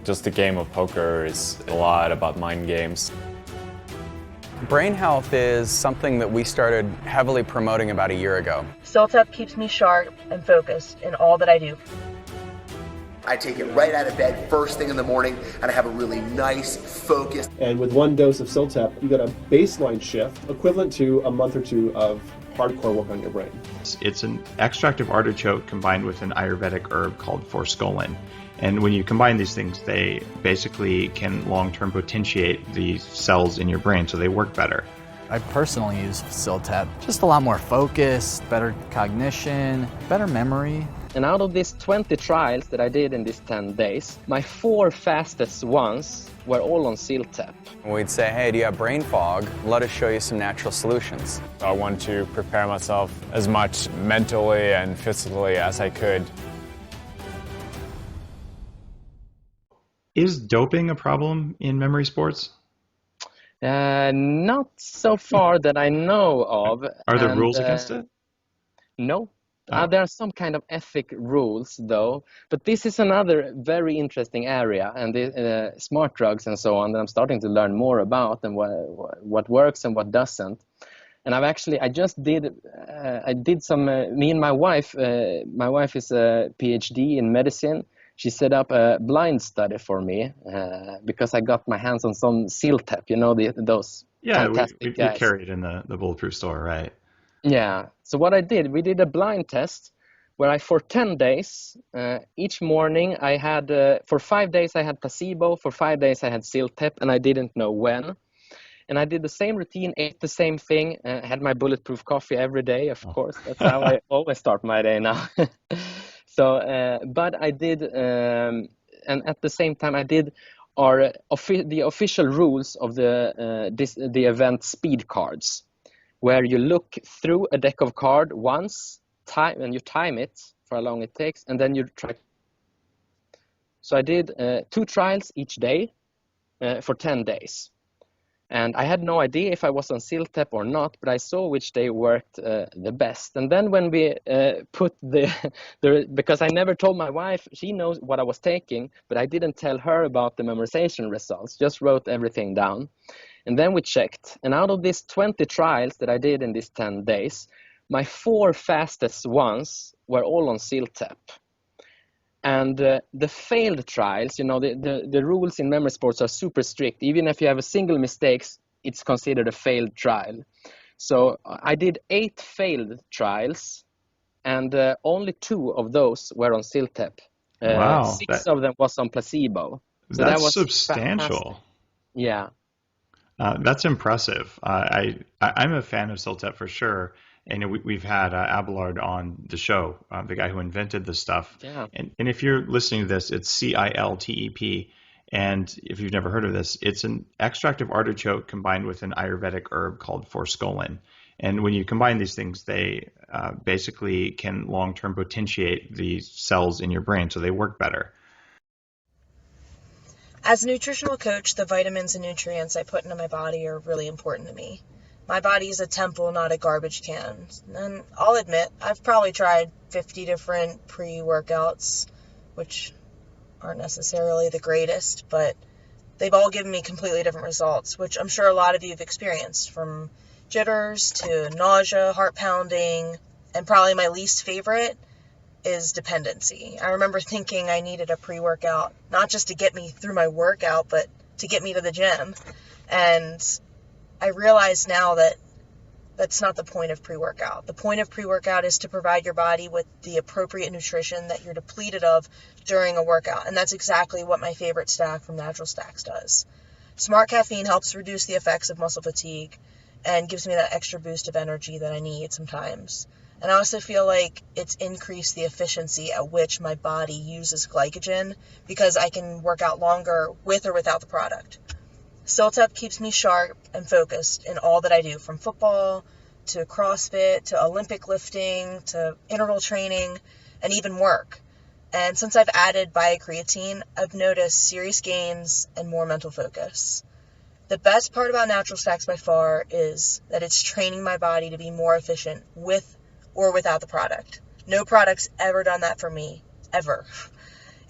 Just the game of poker is a lot about mind games. Brain health is something that we started heavily promoting about a year ago. Ciltep keeps me sharp and focused in all that I do. I take it right out of bed first thing in the morning, and I have a really nice focus. And with one dose of Ciltep, you get a baseline shift equivalent to a month or two of hardcore work on your brain. It's an extract of artichoke combined with an Ayurvedic herb called forskolin. And when you combine these things, they basically can long-term potentiate the cells in your brain, so they work better. I personally use Ciltep. Just a lot more focus, better cognition, better memory. And out of these 20 trials that I did in these 10 days, my 4 fastest ones were all on Ciltep. We'd say, hey, do you have brain fog? Let us show you some natural solutions. I want to prepare myself as much mentally and physically as I could. Is doping a problem in memory sports? Not so far that I know of. Are there rules against it? No. Oh. There are some kind of ethic rules, though. But this is another very interesting area, and the smart drugs and so on that I'm starting to learn more about, and what works and what doesn't. And I did some. Me and my wife. My wife is a PhD in medicine. She set up a blind study for me because I got my hands on some Ciltep, those fantastic we carry it in the Bulletproof store, right? Yeah. So what I did, we did a blind test where for 10 days, each morning I had, for 5 days I had placebo, for 5 days I had Ciltep, and I didn't know when. And I did the same routine, ate the same thing, had my bulletproof coffee every day, of course. That's how I always start my day now. So, but I did, and at the same time I did the official rules of the event speed cards, where you look through a deck of cards once, and you time it for how long it takes, and then you try. So I did 2 trials each day for 10 days. And I had no idea if I was on Ciltep or not, but I saw which day worked the best. And then when we put because I never told my wife, she knows what I was taking, but I didn't tell her about the memorization results, just wrote everything down. And then we checked. And out of these 20 trials that I did in these 10 days, my 4 fastest ones were all on Ciltep. And the failed trials, the rules in memory sports are super strict. Even if you have a single mistake, it's considered a failed trial. So I did 8 failed trials, and only 2 of those were on Ciltep. Wow. 6 of them was on placebo. So that's that was substantial. fantastic. Yeah. That's impressive. I'm a fan of Ciltep for sure. And we've had Abelard on the show, the guy who invented this stuff. Yeah. And if you're listening to this, it's Ciltep. And if you've never heard of this, it's an extract of artichoke combined with an Ayurvedic herb called forskolin. And when you combine these things, they basically can long-term potentiate the cells in your brain, so they work better. As a nutritional coach, the vitamins and nutrients I put into my body are really important to me. My body is a temple, not a garbage can. And I'll admit, I've probably tried 50 different pre-workouts, which aren't necessarily the greatest, but they've all given me completely different results, which I'm sure a lot of you have experienced, from jitters to nausea, heart pounding, and probably my least favorite is dependency. I remember thinking I needed a pre-workout, not just to get me through my workout, but to get me to the gym. And I realize now that that's not the point of pre-workout. The point of pre-workout is to provide your body with the appropriate nutrition that you're depleted of during a workout. And that's exactly what my favorite stack from Natural Stacks does. Smart Caffeine helps reduce the effects of muscle fatigue and gives me that extra boost of energy that I need sometimes. And I also feel like it's increased the efficiency at which my body uses glycogen because I can work out longer with or without the product. Ciltep keeps me sharp and focused in all that I do, from football to CrossFit to Olympic lifting to interval training and even work. And since I've added biocreatine, I've noticed serious gains and more mental focus. The best part about Natural Stacks by far is that it's training my body to be more efficient with or without the product. No product's ever done that for me, ever.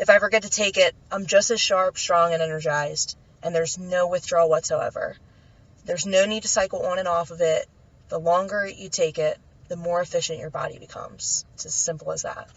If I forget to take it, I'm just as sharp, strong, and energized, and there's no withdrawal whatsoever. There's no need to cycle on and off of it. The longer you take it, the more efficient your body becomes. It's as simple as that.